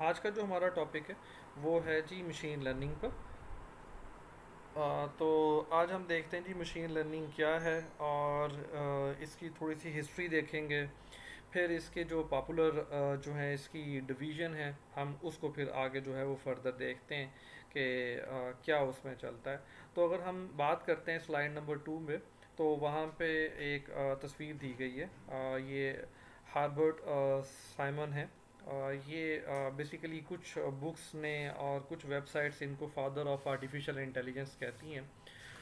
आज का जो हमारा टॉपिक है वो है जी मशीन लर्निंग पर। तो आज हम देखते हैं जी मशीन लर्निंग क्या है और इसकी थोड़ी सी हिस्ट्री देखेंगे। फिर इसके जो पॉपुलर जो है इसकी डिवीज़न है हम उसको फिर आगे जो है वो फर्दर देखते हैं कि क्या उसमें चलता है। तो अगर हम बात करते हैं स्लाइड नंबर 2 में, तो वहाँ पे एक तस्वीर दी गई है। ये हार्बर्ट साइमन है। ये बेसिकली कुछ बुक्स ने और कुछ वेबसाइट्स इनको फादर ऑफ आर्टिफिशियल इंटेलिजेंस कहती हैं।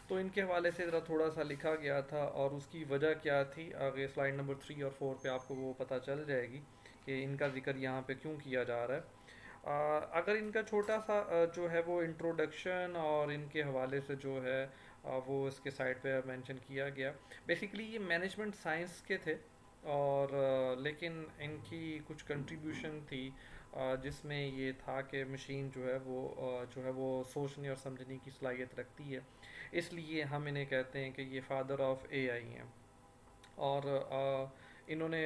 तो इनके हवाले से ज़रा थोड़ा सा लिखा गया था और उसकी वजह क्या थी आगे स्लाइड नंबर 3 और 4 पे आपको वो पता चल जाएगी कि इनका जिक्र यहाँ पे क्यों किया जा रहा है। अगर इनका छोटा सा जो है वो इंट्रोडक्शन और इनके हवाले से जो है वो इसके साइड पे मेंशन किया गया। बेसिकली ये मैनेजमेंट साइंस के थे और लेकिन इनकी कुछ कंट्रीब्यूशन थी जिसमें ये था कि मशीन जो है वो सोचने और समझने की सलाहियत रखती है। इसलिए हम इन्हें कहते हैं कि ये फादर ऑफ एआई हैं। और इन्होंने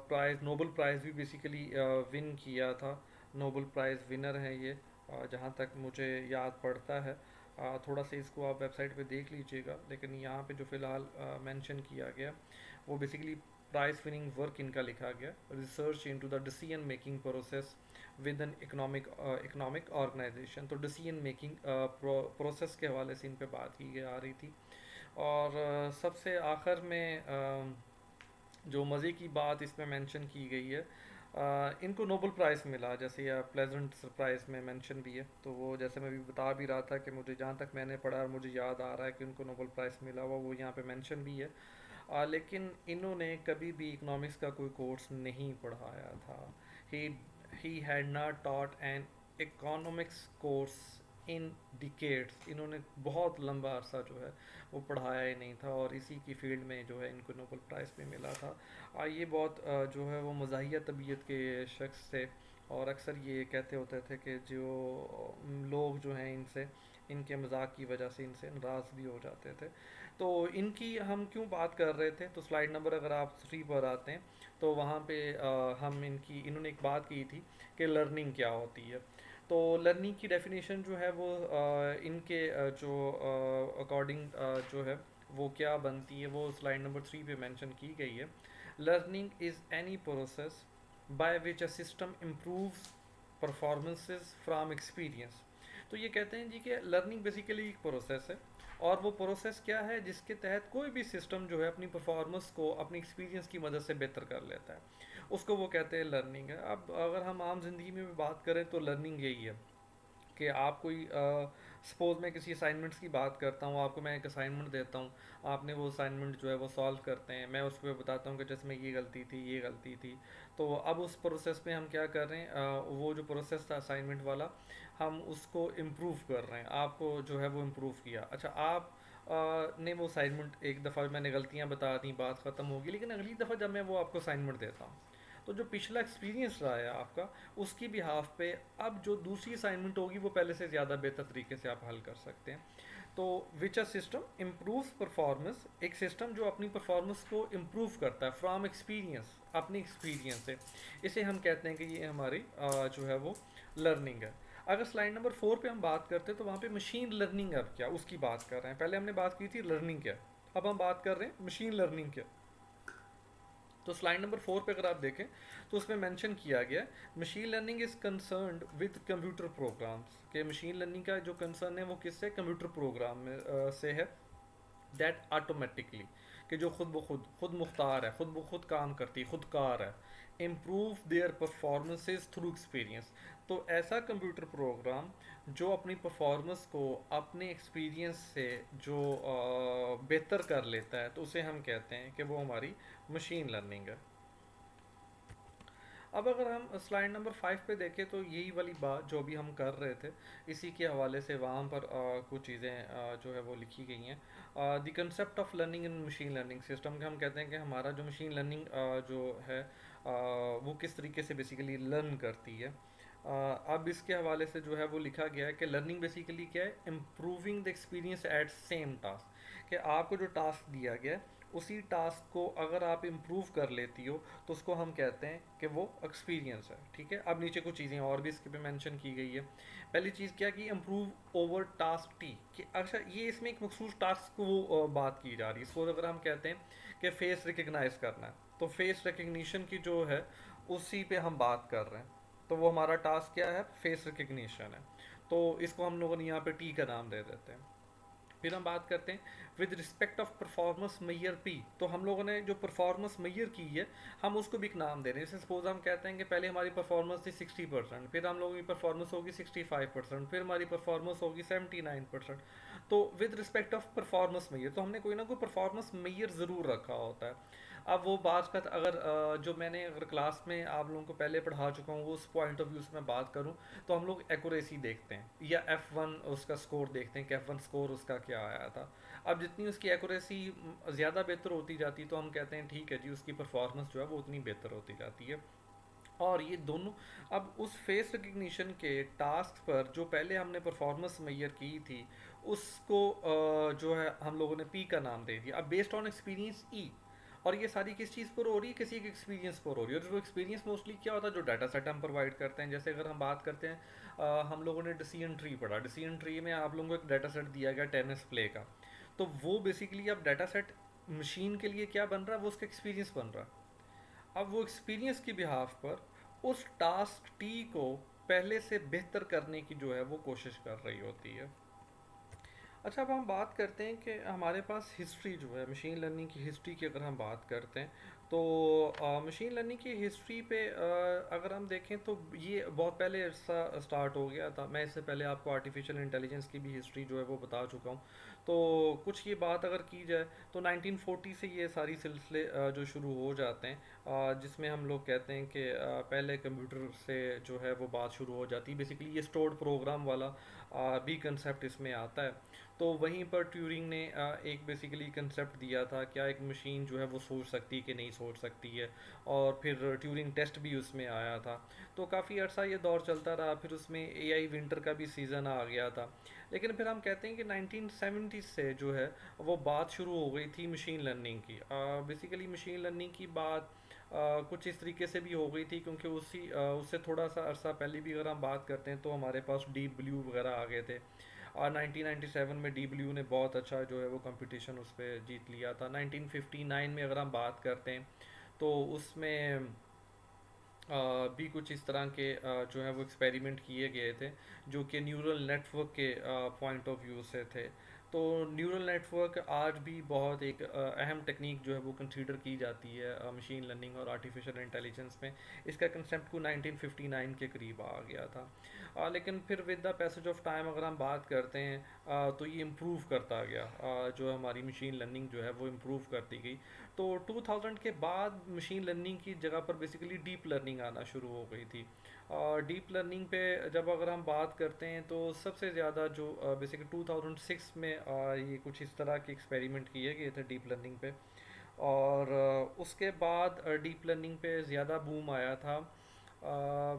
प्राइज़ नोबल प्राइज़ भी बेसिकली विन किया था। नोबल प्राइज़ विनर हैं ये, जहाँ तक मुझे याद पड़ता है। थोड़ा सा इसको आप वेबसाइट पे देख लीजिएगा, लेकिन यहाँ पे जो फ़िलहाल मेंशन किया गया वो बेसिकली प्राइज़ विनिंग वर्क इनका लिखा गया, research into the decision making process with an economic organisation. तो डिसीजन मेकिंग प्रोसेस के हवाले से इन पे बात की आ रही थी। और सबसे आखिर में जो मज़े की बात इसमें मेंशन की गई है, इनको नोबल प्राइज़ मिला, जैसे यह प्लेजेंट सरप्राइज में मेंशन भी है। तो वो जैसे मैं भी बता भी रहा था कि मुझे जहाँ तक मैंने पढ़ा और मुझे याद आ रहा है कि उनको नोबल प्राइज़ मिला हुआ वो यहाँ पे मेंशन भी है। लेकिन इन्होंने कभी भी इकोनॉमिक्स का कोई कोर्स नहीं पढ़ाया था। He he had not taught an economics course in decades. इन्होंने बहुत लंबा अरसा जो है वो पढ़ाया ही नहीं था और इसी की फील्ड में जो है इनको नोबल प्राइज़ भी मिला था। ये बहुत जो है वो मज़ाहिया तबीयत के शख्स थे और अक्सर ये कहते होते थे कि जो लोग जो हैं इनसे इनके मजाक की वजह से इनसे नाराज़ भी हो जाते थे। तो इनकी हम क्यों बात कर रहे थे, तो स्लाइड नंबर अगर आप 3 पर आते हैं तो वहाँ पे हम इन्होंने एक बात की थी कि लर्निंग क्या होती है। तो लर्निंग की डेफिनेशन जो है वो इनके जो अकॉर्डिंग जो है वो क्या बनती है वो स्लाइड नंबर 3 पे मेंशन की गई है। Learning is any process by which a system improves performances from experience. तो ये कहते हैं जी कि लर्निंग बेसिकली एक प्रोसेस है और वो प्रोसेस क्या है जिसके तहत कोई भी सिस्टम जो है अपनी परफॉर्मेंस को अपनी एक्सपीरियंस की मदद से बेहतर कर लेता है, उसको वो कहते हैं लर्निंग है। अब अगर हम आम जिंदगी में भी बात करें तो लर्निंग यही है कि आप कोई सपोज़ मैं किसी असाइनमेंट्स की बात करता हूँ, आपको मैं एक असाइनमेंट देता हूँ, आपने वो असाइनमेंट जो है वो सॉल्व करते हैं, मैं उस पर बताता हूँ कि जैसे में ये गलती थी ये गलती थी। तो अब उस प्रोसेस में हम क्या कर रहे हैं, वो जो प्रोसेस था असाइनमेंट वाला हम उसको इम्प्रूव कर रहे हैं, आपको जो है वो इम्प्रूव किया। अच्छा, आप ने वो असाइनमेंट एक दफ़ा मैंने गलतियाँ बता दी, बात ख़त्म होगी, लेकिन अगली दफ़ा जब मैं वो आपको असाइनमेंट देता हूँ तो जो पिछला एक्सपीरियंस रहा है आपका उसकी बिहाफ पे अब जो दूसरी असाइनमेंट होगी वो पहले से ज़्यादा बेहतर तरीके से आप हल कर सकते हैं। तो विच अ सिस्टम इम्प्रूव्स परफॉर्मेंस, एक सिस्टम जो अपनी परफॉर्मेंस को इम्प्रूव करता है फ्रॉम एक्सपीरियंस, अपनी एक्सपीरियंस से, इसे हम कहते हैं कि ये हमारी जो है वो लर्निंग है। अगर स्लाइड नंबर 4 पे हम बात करते हैं तो वहाँ पे मशीन लर्निंग अब क्या उसकी बात कर रहे हैं। पहले हमने बात की थी लर्निंग क्या, अब हम बात कर रहे हैं मशीन लर्निंग क्या। तो स्लाइड नंबर 4 पे अगर आप देखें तो उसमें मेंशन किया गया machine learning is concerned with computer programs, के मशीन लर्निंग का जो कंसर्न है वो किससे, कंप्यूटर प्रोग्राम में से है। दैट ऑटोमेटिकली, कि जो खुद मुख्तार है, खुद ब खुद काम करती है, खुदकार है। Improve their performances through experience, तो ऐसा कंप्यूटर प्रोग्राम जो अपनी परफॉर्मेंस को अपने एक्सपीरियंस से जो बेहतर कर लेता है तो उसे हम कहते हैं कि वो हमारी मशीन लर्निंग है। अब अगर हम स्लाइड नंबर 5 पे देखें तो यही वाली बात जो अभी हम कर रहे थे इसी के हवाले से वहाँ पर कुछ चीज़ें जो है वो लिखी गई हैं। The concept of learning in machine learning system के हम कहते हैं कि हमारा जो मशीन लर्निंग जो है वो किस तरीके से बेसिकली लर्न करती है। अब इसके हवाले से जो है वो लिखा गया है कि लर्निंग बेसिकली क्या है, improving the experience eight same task, कि आपको जो टास्क दिया गया है उसी टास्क को अगर आप इम्प्रूव कर लेती हो तो उसको हम कहते हैं कि वो एक्सपीरियंस है। ठीक है, अब नीचे कुछ चीज़ें और भी इसके पे मेंशन की गई है। पहली चीज़ क्या कि इम्प्रूव ओवर टास्क टी, कि अच्छा ये इसमें एक मखसूस टास्क को बात की जा रही है। इसको अगर हम कहते हैं कि फेस रिकग्नाइज करना है, तो फेस रिकग्निशन की जो है उसी पे हम बात कर रहे हैं। तो वो हमारा टास्क क्या है, फेस रिकग्निशन है। तो इसको हम लोगों ने यहाँ पे टी का नाम दे देते हैं। फिर हम बात करते हैं विद रिस्पेक्ट ऑफ परफॉर्मेंस मैयर पी, तो हम लोगों ने जो परफॉर्मेंस मैयर की है हम उसको भी एक नाम दे रहे हैं। जैसे सपोज हम कहते हैं कि पहले हमारी परफॉर्मेंस थी 60%, फिर हम लोगों की परफॉर्मेंस होगी 65%, फिर हमारी परफॉर्मेंस होगी 79%। तो with respect of performance Maihar, तो हमने कोई ना कोई परफॉर्मेंस मैयर ज़रूर रखा होता है। अब वो बात का अगर जो मैंने अगर क्लास में आप लोगों को पहले पढ़ा चुका हूँ, वो उस पॉइंट ऑफ व्यू से मैं बात करूँ, तो हम लोग एक्यूरेसी देखते हैं या F1 उसका स्कोर देखते हैं कि F1 स्कोर उसका क्या आया था। अब जितनी उसकी एक्यूरेसी ज़्यादा बेहतर होती जाती तो हम कहते हैं ठीक है जी, उसकी परफॉर्मेंस जो है वो उतनी बेहतर होती जाती है। और ये दोनों, अब उस फेस रिकग्निशन के टास्क पर जो पहले हमने परफॉर्मेंस मैयर की थी उसको जो है हम लोगों ने पी का नाम दे दिया। अब बेस्ड ऑन एक्सपीरियंस ई, और ये सारी किस चीज़ पर हो रही है, किसी एक एक्सपीरियंस पर हो रही है। और जो एक्सपीरियंस मोस्टली क्या होता है, जो डाटा सेट हम प्रोवाइड करते हैं। जैसे अगर हम बात करते हैं हम लोगों ने डिसीजन ट्री पढ़ा, डिसीजन ट्री में आप लोगों को एक डाटा सेट दिया गया टेनिस प्ले का। तो वो बेसिकली अब डाटा सेट मशीन के लिए क्या बन रहा है, वो उसका एक्सपीरियंस बन रहा है। अब वो एक्सपीरियंस की बिहाफ पर उस टास्क टी को पहले से बेहतर करने की जो है वो कोशिश कर रही होती है। अच्छा, अब हम बात करते हैं कि हमारे पास हिस्ट्री जो है मशीन लर्निंग की हिस्ट्री की अगर हम बात करते हैं, तो मशीन लर्निंग की हिस्ट्री पे अगर हम देखें तो ये बहुत पहले अरसा स्टार्ट हो गया था। मैं इससे पहले आपको आर्टिफिशियल इंटेलिजेंस की भी हिस्ट्री जो है वो बता चुका हूँ। तो कुछ ये बात अगर की जाए तो 1940 से ये सारी सिलसिले जो शुरू हो जाते हैं, जिसमें हम लोग कहते हैं कि पहले कंप्यूटर से जो है वो बात शुरू हो जाती है। बेसिकली ये स्टोर्ड प्रोग्राम वाला भी कंसेप्ट इसमें आता है। तो वहीं पर ट्यूरिंग ने एक बेसिकली कंसेप्ट दिया था, क्या एक मशीन जो है वो सोच सकती है कि नहीं सोच सकती है। और फिर ट्यूरिंग टेस्ट भी उसमें आया था। तो काफ़ी अर्सा ये दौर चलता रहा, फिर उसमें एआई विंटर का भी सीज़न आ गया था। लेकिन फिर हम कहते हैं कि 1970 से जो है वो बात शुरू हो गई थी मशीन लर्निंग की। बेसिकली मशीन लर्निंग की बात कुछ इस तरीके से भी हो गई थी, क्योंकि उससे थोड़ा सा अरसा पहले भी अगर हम बात करते हैं तो हमारे पास डीप ब्लू वगैरह आ गए थे। और 1997 में डी ब्लू ने बहुत अच्छा जो है वो कंपटीशन उस पर जीत लिया था। 1959 में अगर हम बात करते हैं तो उसमें भी कुछ इस तरह के जो है वो एक्सपेरिमेंट किए गए थे, जो कि न्यूरल नेटवर्क के पॉइंट ऑफ व्यू से थे। तो न्यूरल नेटवर्क आज भी बहुत एक अहम टेक्निक जो है वो कंसीडर की जाती है मशीन लर्निंग और आर्टिफिशियल इंटेलिजेंस में। इसका कंसेप्ट को 1959 के करीब आ गया था। लेकिन फिर with the passage of time अगर हम बात करते हैं तो ये इम्प्रूव करता गया। जो हमारी मशीन लर्निंग जो है वो इम्प्रूव करती गई। तो 2000 के बाद मशीन लर्निंग की जगह पर बेसिकली डीप लर्निंग आना शुरू हो गई थी। और डीप लर्निंग पे जब अगर हम बात करते हैं तो सबसे ज़्यादा जो बेसिकली 2006 में ये कुछ इस तरह के एक्सपेरिमेंट किए गए थे डीप लर्निंग पे। और उसके बाद डीप लर्निंग पे ज़्यादा बूम आया था।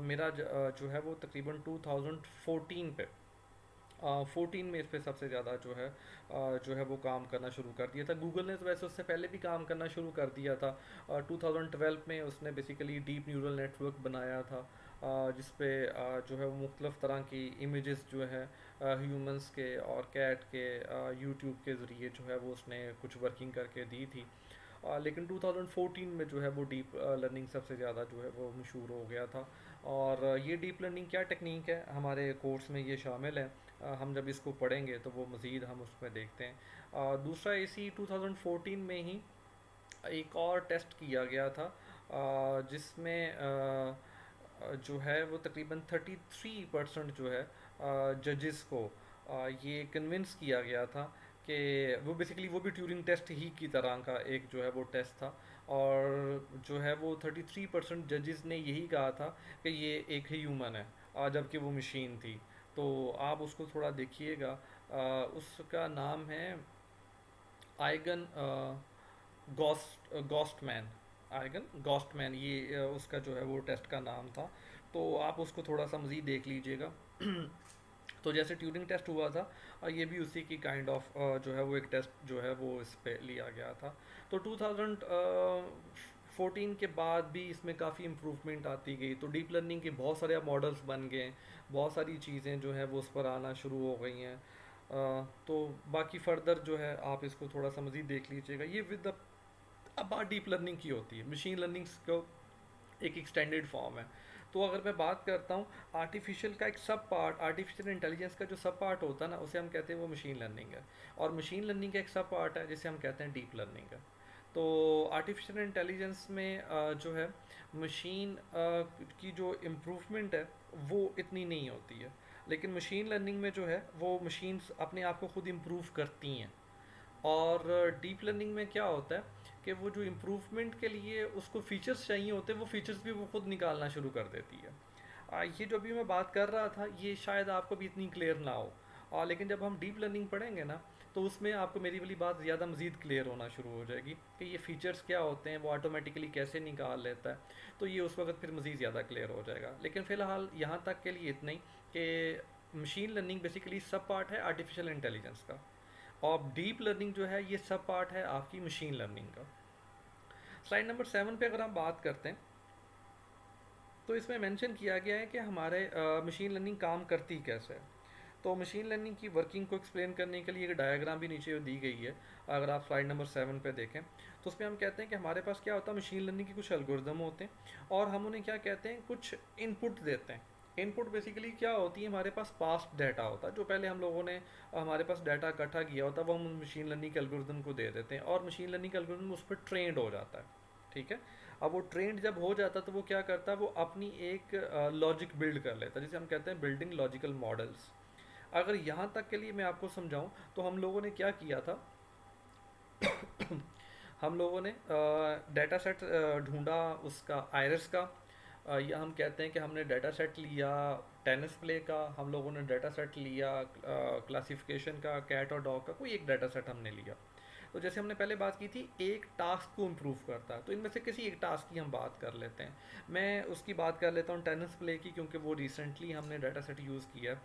मेरा जो है वो तकरीबन 2014 पे 14 में इस पे सबसे ज़्यादा जो है वो काम करना शुरू कर दिया था। गूगल ने तो वैसे उससे पहले भी काम करना शुरू कर दिया था। 2012 में उसने बेसिकली डीप न्यूरल नेटवर्क बनाया था, जिस पे जो है वो मुख्तलिफ़ तरह की इमेजेस जो है ह्यूमंस के और कैट के यूट्यूब के ज़रिए जो है वो उसने कुछ वर्किंग करके दी थी। लेकिन 2014 में जो है वो डीप लर्निंग सबसे ज़्यादा जो है वो मशहूर हो गया था। और ये डीप लर्निंग क्या टेक्निक है, हमारे कोर्स में ये शामिल है। हम जब इसको पढ़ेंगे तो वो मज़ीद हम उसमें देखते हैं। दूसरा इसी 2014 में ही एक और टेस्ट किया गया था, जिसमें जो है वो तकरीबन 33% जो है जजेस को ये कन्विंस किया गया था कि वो बेसिकली वो भी ट्यूरिंग टेस्ट ही की तरह का एक जो है वो टेस्ट था। और जो है वो 33% जजेस ने यही कहा था कि ये एक ही ह्यूमन है, जबकि वो मशीन थी। तो आप उसको थोड़ा देखिएगा, उसका नाम है आइगन गॉस्टमैन। आइगन गॉस्टमैन, ये उसका जो है वो टेस्ट का नाम था। तो आप उसको थोड़ा सा मज़ीद देख लीजिएगा। तो जैसे ट्यूरिंग टेस्ट हुआ था, ये भी उसी की काइंड ऑफ जो है वो एक टेस्ट जो है वो इस पे लिया गया था। तो 2014 के बाद भी इसमें काफ़ी इम्प्रूवमेंट आती गई, तो डीप लर्निंग के बहुत सारे अब मॉडल्स बन गए, बहुत सारी चीज़ें जो है वो उस पर आना शुरू हो गई हैं। तो बाकी फर्दर जो है आप इसको थोड़ा सा मज़ीद देख लीजिएगा। ये विद द अब बात डीप लर्निंग की होती है, मशीन लर्निंग को एक एक्सटेंडेड फॉर्म है। तो अगर मैं बात करता हूँ आर्टिफिशियल का एक सब पार्ट, आर्टिफिशियल इंटेलिजेंस का जो सब पार्ट होता है ना, उसे हम कहते हैं वो मशीन लर्निंग है। और मशीन लर्निंग का एक सब पार्ट है जिसे हम कहते हैं डीप लर्निंग है। तो आर्टिफिशियल इंटेलिजेंस में जो है मशीन की जो इम्प्रूवमेंट है वो इतनी नहीं होती है, लेकिन मशीन लर्निंग में जो है वो मशीन्स अपने आप को खुद इम्प्रूव करती हैं। और डीप लर्निंग में क्या होता है कि वो जो इम्प्रूवमेंट के लिए उसको फीचर्स चाहिए होते हैं, वो फीचर्स भी वो खुद निकालना शुरू कर देती है। ये जो अभी मैं बात कर रहा था ये शायद आपको भी इतनी क्लियर ना हो, और लेकिन जब हम डीप लर्निंग पढ़ेंगे ना, तो उसमें आपको मेरी वाली बात ज़्यादा मज़ीद क्लियर होना शुरू हो जाएगी कि ये फ़ीचर्स क्या होते हैं, वो ऑटोमेटिकली कैसे निकाल लेता है। तो ये उस वक्त फिर मज़ीद ज़्यादा क्लियर हो जाएगा। लेकिन फ़िलहाल यहाँ तक के लिए इतना ही कि मशीन लर्निंग बेसिकली सब पार्ट है आर्टिफिशियल इंटेलिजेंस का, और डीप लर्निंग जो है ये सब पार्ट है आपकी मशीन लर्निंग का। स्लाइड नंबर 7 पे अगर हम बात करते हैं, तो इसमें मेंशन किया गया है कि हमारे मशीन लर्निंग काम करती कैसे है। तो मशीन लर्निंग की वर्किंग को एक्सप्लेन करने के लिए एक डायग्राम भी नीचे दी गई है। अगर आप स्लाइड नंबर 7 पे देखें, तो उसमें हम कहते हैं कि हमारे पास क्या होता है, मशीन लर्निंग के कुछ एल्गोरिदम होते हैं और हम उन्हें क्या कहते हैं, कुछ इनपुट देते हैं। इनपुट बेसिकली क्या होती है, हमारे पास पास्ट डाटा होता है, जो पहले हम लोगों ने हमारे पास डाटा इकट्ठा किया होता है, वो हम मशीन लर्निंग के एल्गोरिदम को दे देते हैं और मशीन लर्निंग का एल्गोरिदम उस पर ट्रेंड हो जाता है। ठीक है। अब वो ट्रेंड जब हो जाता है तो वो क्या करता है, वो अपनी एक लॉजिक बिल्ड कर लेता है, जिसे हम कहते हैं बिल्डिंग लॉजिकल मॉडल्स। अगर यहाँ तक के लिए मैं आपको समझाऊं, तो हम लोगों ने क्या किया था, हम लोगों ने डाटा सेट ढूंढा उसका आयरस का, या हम कहते हैं कि हमने डाटा सेट लिया टेनिस प्ले का, हम लोगों ने डाटा सेट लिया क्लासिफिकेशन का, कैट और डॉग का, कोई एक डाटा सेट हमने लिया। तो जैसे हमने पहले बात की थी एक टास्क को इम्प्रूव करता है, तो इनमें से किसी एक टास्क की हम बात कर लेते हैं। मैं उसकी बात कर लेता हूँ टेनिस प्ले की, क्योंकि वो रिसेंटली हमने डाटा सेट यूज़ किया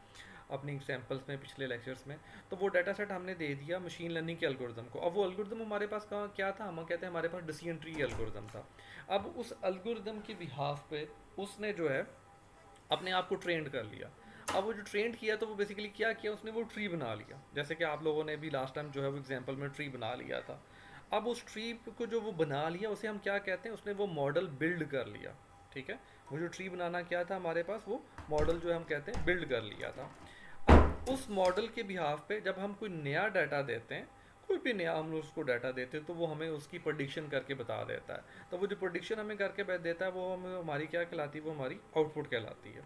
अपनी एग्जाम्पल्स में पिछले लेक्चर्स में। तो वो डाटा सेट हमने दे दिया मशीन लर्निंग के एल्गोरिदम को। अब वो एल्गोरिदम हमारे पास कहाँ क्या था, हम कहते हैं हमारे पास डिसीजन ट्री एल्गोरिदम था। अब उस एल्गोरिदम के बिहाफ पे उसने जो है अपने आप को ट्रेंड कर लिया। अब वो जो ट्रेंड किया तो वो बेसिकली क्या किया, उसने वो ट्री बना लिया, जैसे कि आप लोगों ने भी लास्ट टाइम जो है वो एग्जांपल में ट्री बना लिया था। अब उस ट्री को जो वो बना लिया उसे हम क्या कहते हैं, उसने वो मॉडल बिल्ड कर लिया। ठीक है। वो जो ट्री बनाना क्या था हमारे पास, वो मॉडल जो हम कहते हैं बिल्ड कर लिया था। अब उस मॉडल के बिहाफ पे जब हम कोई नया डाटा देते हैं, कोई भी नया हम उसको डाटा देते हैं, तो वो हमें उसकी प्रोडिक्शन करके बता देता है। तो वो जो प्रोडिक्शन हमें करके देता है वो हमें हमारी क्या कहलाती है, वो हमारी आउटपुट कहलाती है।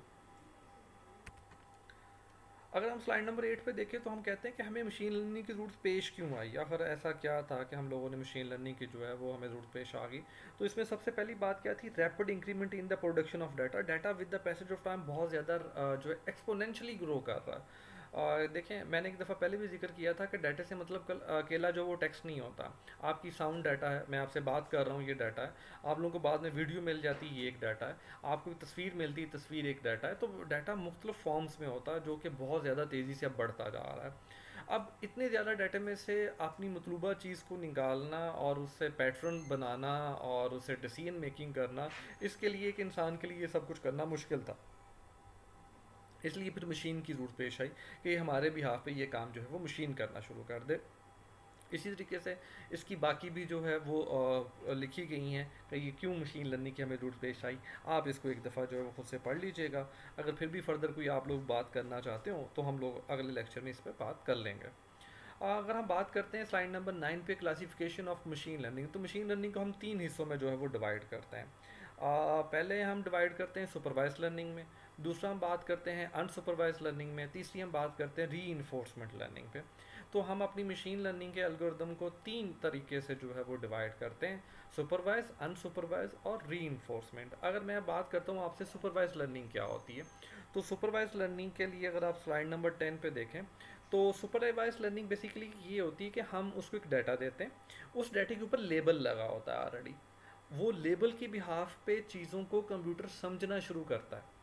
अगर हम स्लाइड नंबर 8 पे देखें तो हम कहते हैं कि हमें मशीन लर्निंग की ज़रूरत पेश क्यों आई, या फिर ऐसा क्या था कि हम लोगों ने मशीन लर्निंग की जो है वो हमें ज़रूरत पेश आ गई। तो इसमें सबसे पहली बात क्या थी, rapid increment in the production of data. Data with the passage of time बहुत ज़्यादा जो है एक्सपोनेंशियली ग्रो कर रहा है। और देखें मैंने एक दफ़ा पहले भी जिक्र किया था कि डाटा से मतलब कल अकेला जो वो टेक्स्ट नहीं होता। आपकी साउंड डाटा है, मैं आपसे बात कर रहा हूँ ये डाटा है, आप लोगों को बाद में वीडियो मिल जाती है ये एक डाटा है, आपको तस्वीर मिलती है तस्वीर एक डाटा है। तो डाटा मुख्तलिफ फॉर्म्स में होता है जो कि बहुत ज़्यादा तेज़ी से अब बढ़ता जा रहा है। अब इतने ज़्यादा डाटा में से अपनी मतलूबा चीज़ को निकालना और उससे पैटर्न बनाना और उससे डिसीजन मेकिंग करना, इसके लिए एक इंसान के लिए ये सब कुछ करना मुश्किल था। इसलिए फिर मशीन की ज़रूरत पेश आई कि हमारे बिहाफ पे ये काम जो है वो मशीन करना शुरू कर दे। इसी तरीके से इसकी बाकी भी जो है वो लिखी गई हैं कि ये क्यों मशीन लर्निंग की हमें ज़रूरत पेश आई। आप इसको एक दफ़ा जो है वो खुद से पढ़ लीजिएगा। अगर फिर भी फर्दर कोई आप लोग बात करना चाहते हो तो हम लोग अगले लेक्चर में इस पर बात कर लेंगे। अगर हम बात करते हैं स्लाइड नंबर 9 पे क्लासिफिकेशन ऑफ मशीन लर्निंग, तो मशीन लर्निंग को हम तीन हिस्सों में जो है वो डिवाइड करते हैं। पहले हम डिवाइड करते हैं सुपरवाइज लर्निंग में, दूसरा हम बात करते हैं अनसुपरवाइज लर्निंग में, तीसरी हम बात करते हैं री इन्फोर्समेंट लर्निंग पे। तो हम अपनी मशीन लर्निंग के एल्गोरिदम को तीन तरीके से जो है वो डिवाइड करते हैं, सुपरवाइज, अनसुपरवाइज और री इन्फोर्समेंट। अगर मैं बात करता हूँ आपसे सुपरवाइज लर्निंग क्या होती है, तो सुपरवाइज लर्निंग के लिए अगर आप स्लाइड नंबर 10 पे देखें, तो सुपरवाइज लर्निंग बेसिकली ये होती है कि हम उसको एक डाटा देते हैं, उस डाटे के ऊपर लेबल लगा होता है ऑलरेडी, वो लेबल की बिहाफ पे चीज़ों को कंप्यूटर समझना शुरू करता है।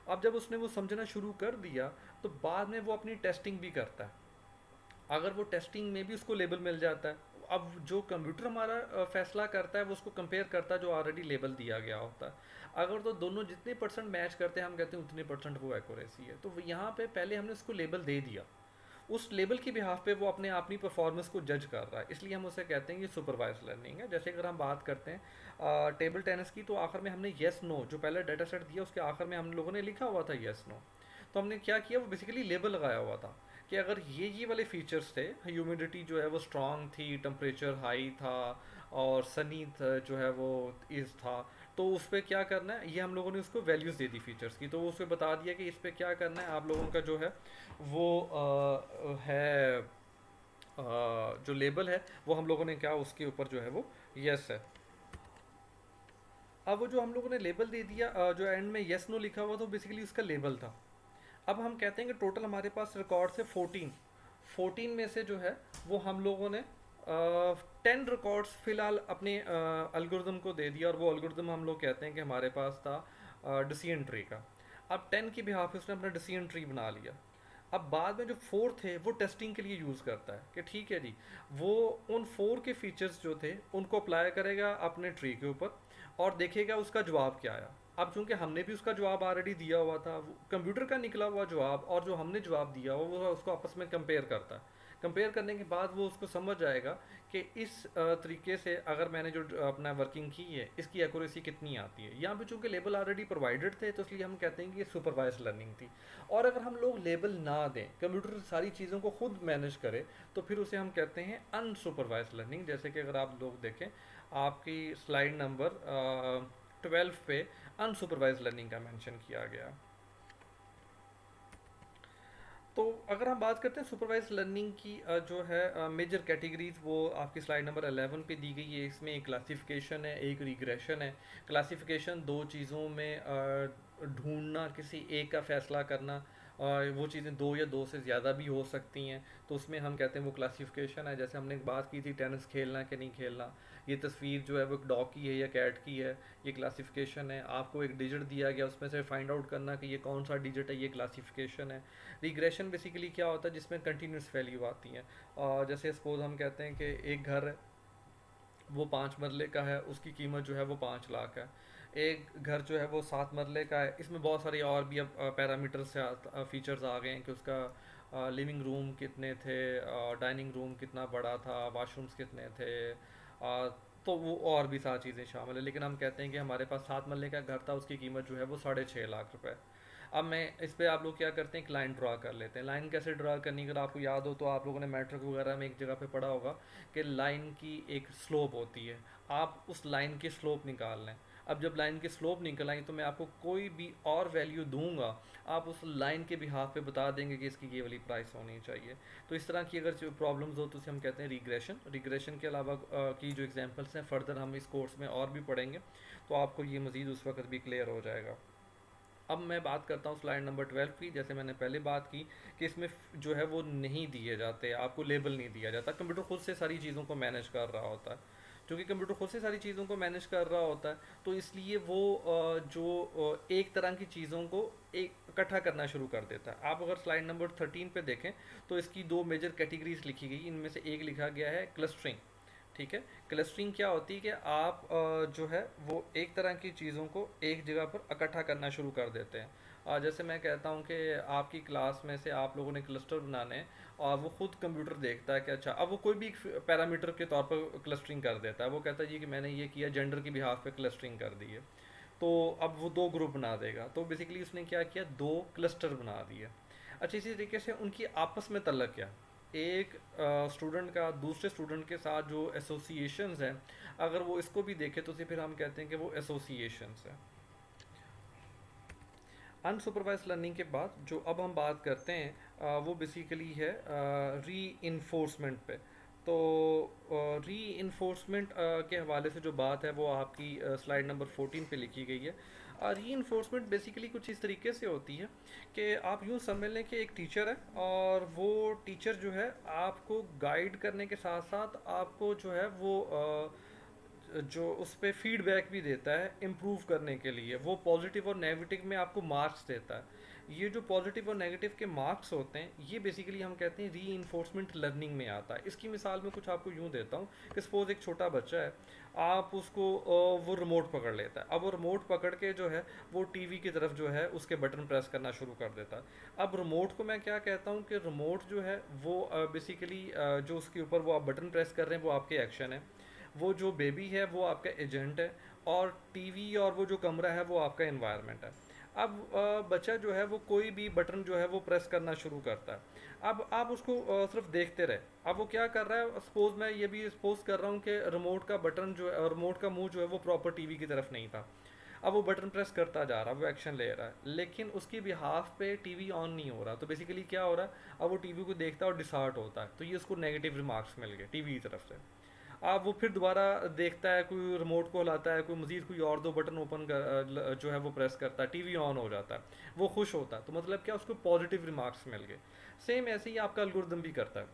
अब जब उसने वो समझना शुरू कर दिया तो बाद में वो अपनी टेस्टिंग भी करता है। अगर वो टेस्टिंग में भी उसको लेबल मिल जाता है, अब जो कंप्यूटर हमारा फैसला करता है वो उसको कंपेयर करता है जो ऑलरेडी लेबल दिया गया होता है। अगर तो दोनों जितने परसेंट मैच करते हैं हम कहते हैं उतने परसेंट वो एक्यूरेसी है। तो यहाँ पे पहले हमने उसको लेबल दे दिया, उस लेबल की बिहाफ पे वो अपने अपनी परफॉर्मेंस को जज कर रहा है, इसलिए हम उसे कहते हैं ये सुपरवाइज लर्निंग है। जैसे अगर हम बात करते हैं टेबल टेनिस की, तो आखिर में हमने येस नो जो पहले डाटा सेट दिया उसके आखिर में हम लोगों ने लिखा हुआ था येस नो। तो हमने क्या किया, वो बेसिकली लेबल लगाया हुआ था कि अगर ये वाले फीचर्स थे, ह्यूमिडिटी जो है वो स्ट्रांग थी, टेम्परेचर हाई था और सनी जो है वो इज था, तो उस पर क्या करना है, ये हम लोगों ने उसको वैल्यूज़ दे दी फीचर्स की। तो उसे बता दिया कि इस पर क्या करना है आप लोगों का जो है वो है जो लेबल है वो हम लोगों ने क्या उसके ऊपर जो है वो यस है। अब वो जो हम लोगों ने लेबल दे दिया जो एंड में यस नो लिखा हुआ था बेसिकली उसका लेबल था। अब हम कहते हैं कि टोटल हमारे पास रिकॉर्ड से 14 में से जो है वो हम लोगों ने 10 रिकॉर्ड्स फिलहाल अपने एल्गोरिदम को दे दिया, और वो एल्गोरिदम हम लोग कहते हैं कि हमारे पास था डिसीजन ट्री का। अब 10 की बिहाफ पे उसने अपना डिसीजन ट्री बना लिया। अब बाद में जो फोर्थ है वो टेस्टिंग के लिए यूज़ करता है कि ठीक है जी, वो उन 4 के फीचर्स जो थे उनको अप्लाई करेगा अपने ट्री के ऊपर और देखेगा उसका जवाब क्या आया। अब चूंकि हमने भी उसका जवाब ऑलरेडी दिया हुआ था, कंप्यूटर का निकला हुआ जवाब और जो हमने जवाब दिया हुआ वो उसको आपस में कंपेयर करता है। कंपेयर करने के बाद वो उसको समझ आएगा कि इस तरीके से अगर मैंने जो अपना वर्किंग की है इसकी एक्यूरेसी कितनी आती है। यहाँ पे चूंकि लेबल ऑलरेडी प्रोवाइडेड थे तो इसलिए हम कहते हैं कि ये सुपरवाइज लर्निंग थी। और अगर हम लोग लेबल ना दें, कंप्यूटर सारी चीज़ों को खुद मैनेज करे, तो फिर उसे हम कहते हैं अनसुपरवाइज लर्निंग। जैसे कि अगर आप लोग देखें आपकी स्लाइड नंबर 12 पे अनसुपरवाइज लर्निंग का मेंशन किया गया। तो अगर हम बात करते हैं सुपरवाइज लर्निंग की जो है मेजर कैटेगरीज, वो आपकी स्लाइड नंबर 11 पे दी गई है। इसमें एक क्लासिफिकेशन है, एक रिग्रेशन है। क्लासिफिकेशन दो चीज़ों में ढूंढना, किसी एक का फैसला करना, वो चीज़ें दो या दो से ज़्यादा भी हो सकती हैं, तो उसमें हम कहते हैं वो क्लासिफिकेशन है। जैसे हमने बात की थी टेनिस खेलना कि नहीं खेलना, ये तस्वीर जो है वो एक डॉग की है या कैट की है, ये क्लासिफिकेशन है। आपको एक डिजिट दिया गया, उसमें से फाइंड आउट करना कि ये कौन सा डिजिट है, ये क्लासिफिकेशन है। रिग्रेशन बेसिकली क्या होता है, जिसमें कंटिन्यूस वैल्यू आती हैं। और जैसे सपोज हम कहते हैं कि एक घर है, वो 5 मरले का है, उसकी कीमत जो है वो 5 लाख है। एक घर जो है वो 7 मरले का है, इसमें बहुत सारे और भी अब पैरामीटर्स से फीचर्स आ गए हैं कि उसका लिविंग रूम कितने थे, डाइनिंग रूम कितना बड़ा था, वाशरूम्स कितने थे, तो वो और भी सारी चीज़ें शामिल है। लेकिन हम कहते हैं कि हमारे पास 7 मरले का घर था, उसकी कीमत जो है वो 6.5 लाख रुपए। अब मैं इस पे आप लोग क्या करते हैं, एक लाइन ड्रा कर लेते हैं। लाइन कैसे ड्रा करनी, अगर आपको याद हो तो आप लोगों ने मैट्रिक वगैरह में एक जगह पे पढ़ा होगा कि लाइन की एक स्लोप होती है, आप उस लाइन की स्लोप निकाल लें। अब जब लाइन की स्लोप निकल आई तो मैं आपको कोई भी और वैल्यू दूंगा, आप उस लाइन के बिहाफ पे बता देंगे कि इसकी ये वाली प्राइस होनी चाहिए। तो इस तरह की अगर जो प्रॉब्लम्स हो तो उसे हम कहते हैं रिग्रेशन। रिग्रेशन के अलावा की जो एग्जांपल्स हैं फर्दर हम इस कोर्स में और भी पढ़ेंगे, तो आपको ये मज़ीद उस वक्त भी क्लियर हो जाएगा। अब मैं बात करता हूँ स्लाइड नंबर 12 की। जैसे मैंने पहले बात की कि इसमें जो है वो नहीं दिए जाते, आपको लेबल नहीं दिया जाता, कंप्यूटर खुद से सारी चीज़ों को मैनेज कर रहा होता है। क्योंकि कंप्यूटर खुद से सारी चीज़ों को मैनेज कर रहा होता है तो इसलिए वो एक तरह की चीज़ों को एक इकट्ठा करना शुरू कर देता है। आप अगर स्लाइड नंबर 13 पे देखें तो इसकी दो मेजर कैटेगरीज लिखी गई, इनमें से एक लिखा गया है क्लस्टरिंग। ठीक है, क्लस्टरिंग क्या होती है कि आप जो है वो एक तरह की चीज़ों को एक जगह पर इकट्ठा करना शुरू कर देते हैं। जैसे मैं कहता हूँ कि आपकी क्लास में से आप लोगों ने क्लस्टर बनाने हैं और वो खुद कंप्यूटर देखता है कि अच्छा, अब वो कोई भी पैरामीटर के तौर पर क्लस्टरिंग कर देता है। वो कहता है जी कि मैंने ये किया, जेंडर की बिहाफ पे क्लस्टरिंग कर दी है, तो अब वो दो ग्रुप बना देगा। तो बेसिकली उसने क्या किया, दो क्लस्टर बना दिए। अच्छा, इसी तरीके से उनकी आपस में तल्लक क्या, एक स्टूडेंट का दूसरे स्टूडेंट के साथ जो एसोसिएशंस हैं, अगर वो इसको भी देखें तो फिर हम कहते हैं कि वो एसोसिएशंस हैं। अनसुपरवाइज लर्निंग के बाद जो अब हम बात करते हैं वो बेसिकली है री इन्फोर्समेंट पे। तो री इन्फोर्समेंट के हवाले से जो बात है वो आपकी स्लाइड नंबर 14 पे लिखी गई है। री इन्फोर्समेंट बेसिकली कुछ इस तरीके से होती है कि आप यूँ समझ लें कि एक टीचर है और वो टीचर जो है आपको गाइड करने के साथ साथ आपको जो है वो जो उस पे फीडबैक भी देता है इम्प्रूव करने के लिए, वो पॉजिटिव और नेगेटिव में आपको मार्क्स देता है। ये जो पॉजिटिव और नेगेटिव के मार्क्स होते हैं, ये बेसिकली हम कहते हैं री इन्फोर्समेंट लर्निंग में आता है। इसकी मिसाल मैं कुछ आपको यूँ देता हूँ कि सपोज एक छोटा बच्चा है, आप उसको वो रिमोट पकड़ लेता है। अब वो रिमोट पकड़ के जो है वो टीवी की तरफ जो है उसके बटन प्रेस करना शुरू कर देता है। अब रिमोट को मैं क्या कहता हूँ कि रिमोट जो है वो बेसिकली जो उसके ऊपर वो आप बटन प्रेस कर रहे हैं वो आपके एक्शन है, वो जो बेबी है वो आपका एजेंट है, और टीवी और वो जो कमरा है वो आपका एनवायरनमेंट है। अब बच्चा जो है वो कोई भी बटन जो है वो प्रेस करना शुरू करता है। अब आप उसको सिर्फ देखते रहे। अब वो क्या कर रहा है, सपोज मैं ये भी सपोज कर रहा हूँ कि रिमोट का बटन जो है, रिमोट का मुंह जो है वो प्रॉपर टीवी की तरफ नहीं था। अब वो बटन प्रेस करता जा रहा है, वो एक्शन ले रहा है, लेकिन उसकी बिहाफ पे टीवी ऑन नहीं हो रहा। तो बेसिकली क्या हो रहा है, अब वो टीवी को देखता है और डिसहार्ट होता है, तो ये उसको नेगेटिव रिमार्क्स मिल गए टीवी की तरफ से। अब वो फिर दोबारा देखता है, कोई रिमोट को हिलाता है, कोई मजीद कोई और दो बटन ओपन कर जो है वो प्रेस करता है, टीवी ऑन हो जाता है, वो खुश होता है। तो मतलब क्या, उसको पॉजिटिव रिमार्क्स मिल गए। सेम ऐसे ही आपका एल्गोरिदम भी करता है।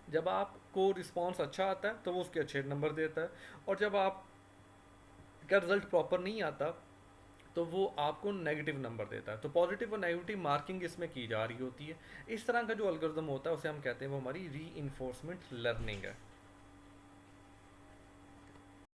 जब आपको रिस्पॉन्स अच्छा आता है तो वो उसके अच्छे नंबर देता है, और जब आपका रिजल्ट प्रॉपर नहीं आता तो वो आपको नेगेटिव नंबर देता है। तो पॉजिटिव और नेगेटिव मार्किंग इसमें की जा रही होती है। इस तरह का जो एल्गोरिदम होता है उसे हम कहते हैं वो हमारी री इन्फोर्समेंट लर्निंग है।